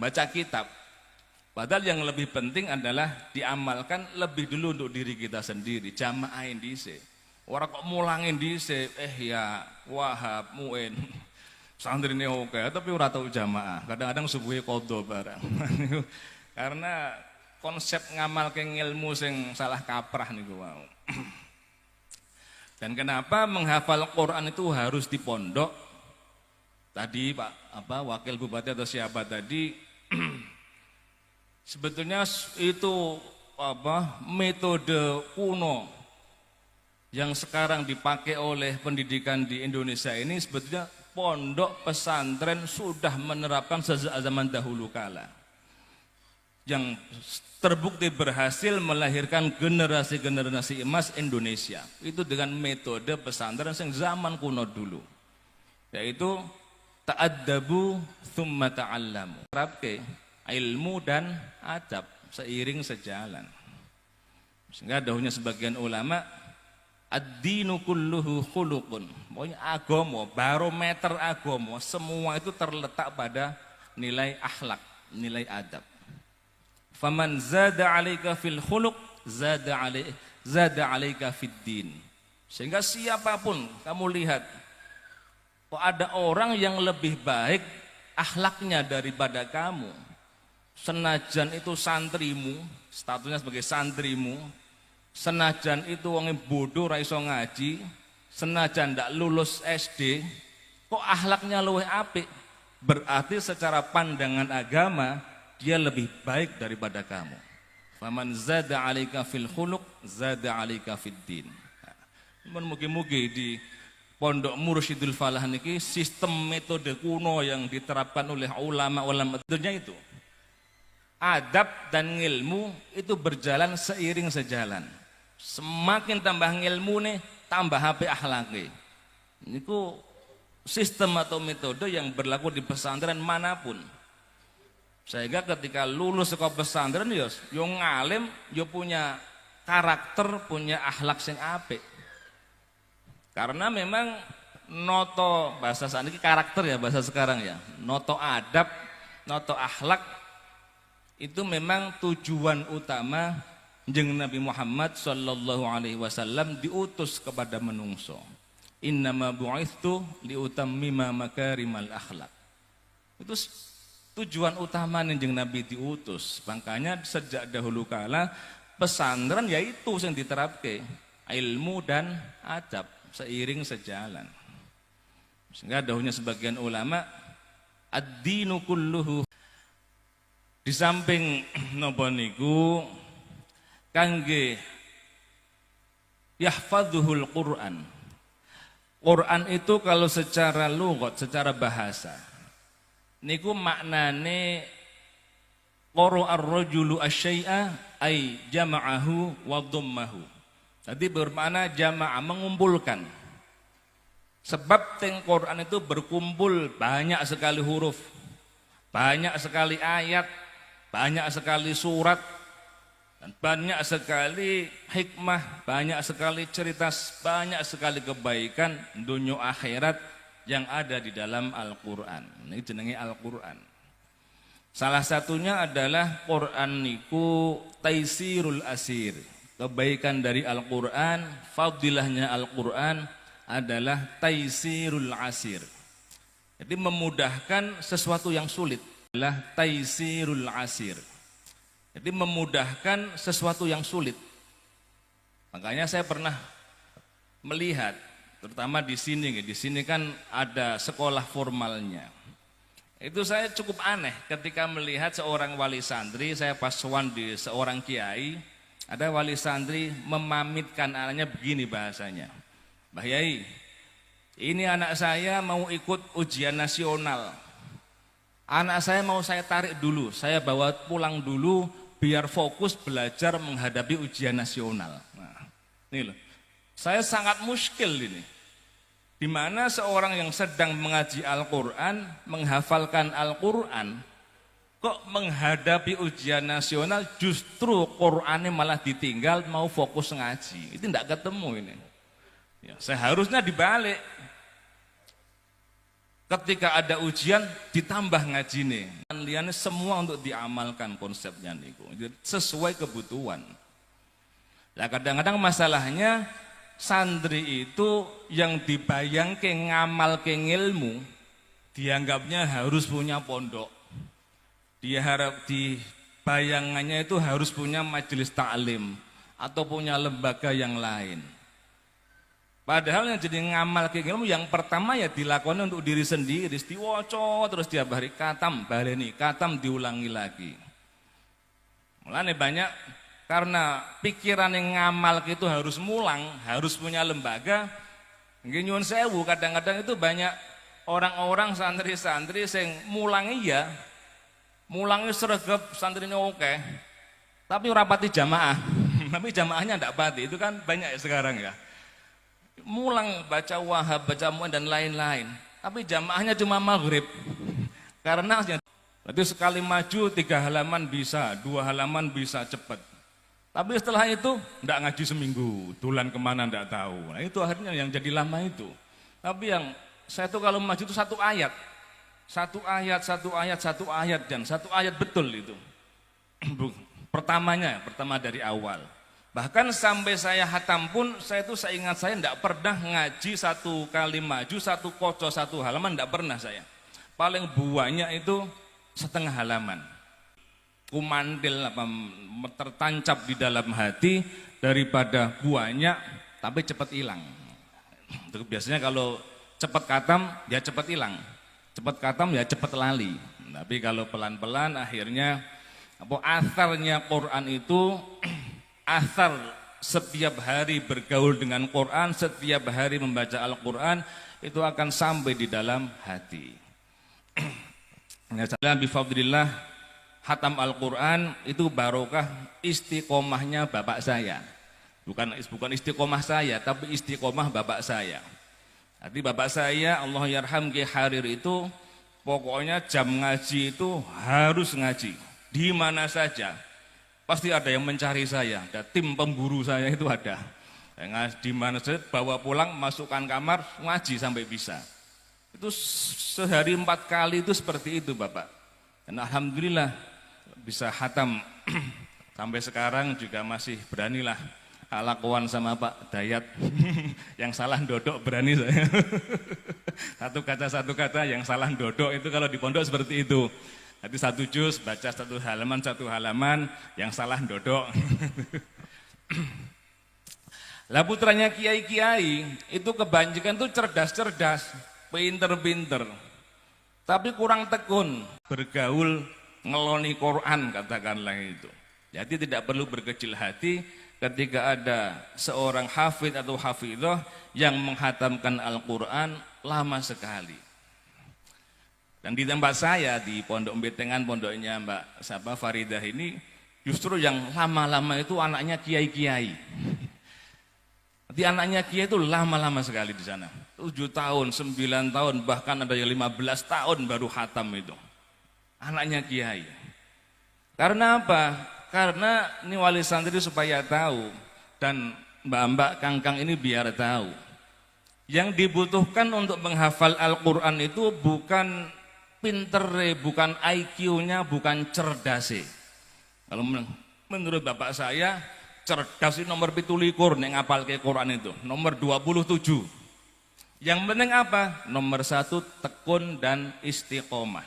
baca kitab. Padahal yang lebih penting adalah diamalkan lebih dulu untuk diri kita sendiri, jamaahin dhisik. Ora kok mulangin dhisik, ya Wahab, Muin. Santrine oke, tapi ora tau jamaah. Kadang-kadang subuhe qadha barang. Karena konsep ngamalke ilmu sing salah kaprah niku wau. Dan kenapa menghafal Quran itu harus di pondok? Tadi wakil bupati atau siapa tadi sebetulnya itu metode kuno yang sekarang dipakai oleh pendidikan di Indonesia ini. Sebetulnya pondok pesantren sudah menerapkan sejak zaman dahulu kala, yang terbukti berhasil melahirkan generasi-generasi emas Indonesia itu dengan metode pesantren yang zaman kuno dulu, yaitu ta'addabu thumma ta'allamu, terapke ilmu dan adab seiring sejalan. Sehingga dahulunya sebagian ulama, ad-dinu kulluhu khuluqun, pokoknya agama, barometer agama semua itu terletak pada nilai akhlak, nilai adab. Faman zada 'alaika fil khuluq zada 'alaika fid din. Sehingga siapapun kamu lihat, kok ada orang yang lebih baik akhlaknya daripada kamu, senajan itu santrimu, statusnya sebagai santrimu, senajan itu wong bodoh ra iso ngaji, senajan ndak lulus SD, kok akhlaknya luwih apik, berarti secara pandangan agama dia lebih baik daripada kamu. Faman zada 'alaika fil khuluq zada 'alaika fid din. Mugi-mugi di Pondok Mursyidul Falah niki sistem metode kuno yang diterapkan oleh ulama-ulama dunia itu, adab dan ilmu itu berjalan seiring sejalan. Semakin tambah ilmu nih, tambah HP akhlaknya. Niku sistem atau metode yang berlaku di pesantren manapun. Sehingga ketika lulus sekolah pesantren yo ngalim, yo punya karakter, punya akhlak sing apik. Karena memang noto bahasa saat ini karakter ya, bahasa sekarang ya, noto adab, noto akhlak itu memang tujuan utama jeung Nabi Muhammad sallallahu alaihi wasallam diutus kepada menungso. Innama bu'ithtu liutammima makarimal akhlak. Itu tujuan utama jeung Nabi diutus. Makanya sejak dahulu kala pesantren yaitu yang diterapke ilmu dan adab seiring sejalan. Sehingga dahulunya sebagian ulama, ad-dinu kulluhu, di samping napa niku kangge yahfadzuhul Quran. Quran itu kalau secara lughat, secara bahasa niku maknane qara ar-rajulu asy-syai'a ay jama'ahu wa dhammahu. Jadi bermakna jamaah, mengumpulkan. Sebab teng Quran itu berkumpul banyak sekali huruf, banyak sekali ayat, banyak sekali surat, dan banyak sekali hikmah, banyak sekali cerita, banyak sekali kebaikan dunia akhirat yang ada di dalam Al-Quran. Ini jenenge Al-Quran. Salah satunya adalah Quran niku taisirul asir. Kebaikan dari Al-Quran, fadilahnya Al-Quran adalah taisirul asir. Jadi memudahkan sesuatu yang sulit. Adalah taisirul asir. Jadi memudahkan sesuatu yang sulit. Makanya saya pernah melihat, terutama di sini kan ada sekolah formalnya. Itu saya cukup aneh ketika melihat seorang wali santri, saya pas sowan di seorang kiai, ada wali santri memamitkan anaknya begini bahasanya. Mbah Yai, ini anak saya mau ikut ujian nasional. Anak saya mau saya tarik dulu, saya bawa pulang dulu biar fokus belajar menghadapi ujian nasional. Nah, ini loh. Saya sangat muskil ini. Di mana seorang yang sedang mengaji Al-Quran, menghafalkan Al-Quran, kok menghadapi ujian nasional justru Qurannya malah ditinggal, mau fokus ngaji. Itu tidak ketemu ini. Ya, seharusnya dibalik. Ketika ada ujian ditambah ngaji nih. Liane semua untuk diamalkan konsepnya niku. Sesuai kebutuhan. Nah kadang-kadang masalahnya santri itu yang dibayangke ngamal ke ilmu dianggapnya harus punya pondok. Dia harap di bayangannya itu harus punya majelis taklim atau punya lembaga yang lain. Padahal yang jadi ngamal ke ilmu yang pertama ya dilakukan untuk diri sendiri, diwaca terus tiap hari katam, baleni, katam diulangi lagi. Mulane banyak karena pikiran yang ngamal itu harus mulang, harus punya lembaga. Nggih nyuwun sewu, kadang-kadang itu banyak orang-orang santri-santri sing mulangi ya, mulangi sregep santrine oke. Tapi ora pati jamaah. Tapi jamaahnya ndak pati, itu kan banyak ya sekarang ya. Mulang baca Wahab, baca Mu'in dan lain-lain. Tapi jamaahnya cuma maghrib. Karena berarti sekali maju 3 halaman bisa, 2 halaman bisa cepat. Tapi setelah itu enggak ngaji seminggu, tulan kemana enggak tahu. Nah itu akhirnya yang jadi lama itu. Tapi yang saya tuh kalau maju itu satu ayat. Satu ayat dan satu ayat betul itu. Pertama dari awal. Bahkan sampai saya hatam pun, saya itu seingat saya tidak pernah ngaji 1 kali maju, 1 koco, 1 halaman, tidak pernah saya. Paling buahnya itu 1/2 halaman. Kumantil apa tertancap di dalam hati daripada buahnya, tapi cepat hilang. Biasanya kalau cepat katam, ya cepat hilang. Cepat katam, ya cepat lali. Tapi kalau pelan-pelan akhirnya asarnya Quran itu asar setiap hari bergaul dengan Quran, setiap hari membaca Al-Quran itu akan sampai di dalam hati. Bifadlillah hatam Al-Quran itu barokah istiqomahnya bapak saya. Bukan istiqomah saya, tapi istiqomah bapak saya. Jadi bapak saya Allah yarham Ki Harir itu pokoknya jam ngaji itu harus ngaji di mana saja. Pasti ada yang mencari saya, ada tim pemburu saya itu ada. Di mana saja bawa pulang, masukkan kamar, ngaji sampai bisa. Itu sehari 4 kali itu seperti itu Bapak. Dan alhamdulillah bisa hatam sampai sekarang juga masih beranilah lakuan sama Pak Dayat. Yang salah dodok berani saya. Satu kata yang salah dodok itu kalau di pondok seperti itu. Nanti 1 juz, baca 1 halaman, yang salah dodok. Lah putranya kiai-kiai, itu kebanyakan tuh cerdas-cerdas, pinter-pinter. Tapi kurang tekun, bergaul, ngeloni Quran katakanlah itu. Jadi tidak perlu berkecil hati ketika ada seorang hafid atau hafidhah yang menghatamkan Al-Quran lama sekali. Dan di tempat saya di Pondok Betengan, pondoknya Mbak Sabah Faridah ini, justru yang lama-lama itu anaknya kiai-kiai. Nanti anaknya kiai itu lama-lama sekali di sana. 7 tahun, 9 tahun, bahkan ada yang 15 tahun baru khatam itu. Anaknya kiai. Karena apa? Karena ini wali santri supaya tahu, dan mbak-mbak kangkang ini biar tahu. Yang dibutuhkan untuk menghafal Al-Quran itu bukan pinter, bukan IQ-nya, bukan cerdas. Kalau menurut bapak saya, cerdas itu nomor 17 yang ngapal ke Quran itu, nomor 27. Yang penting apa? Nomor 1 tekun dan istiqomah.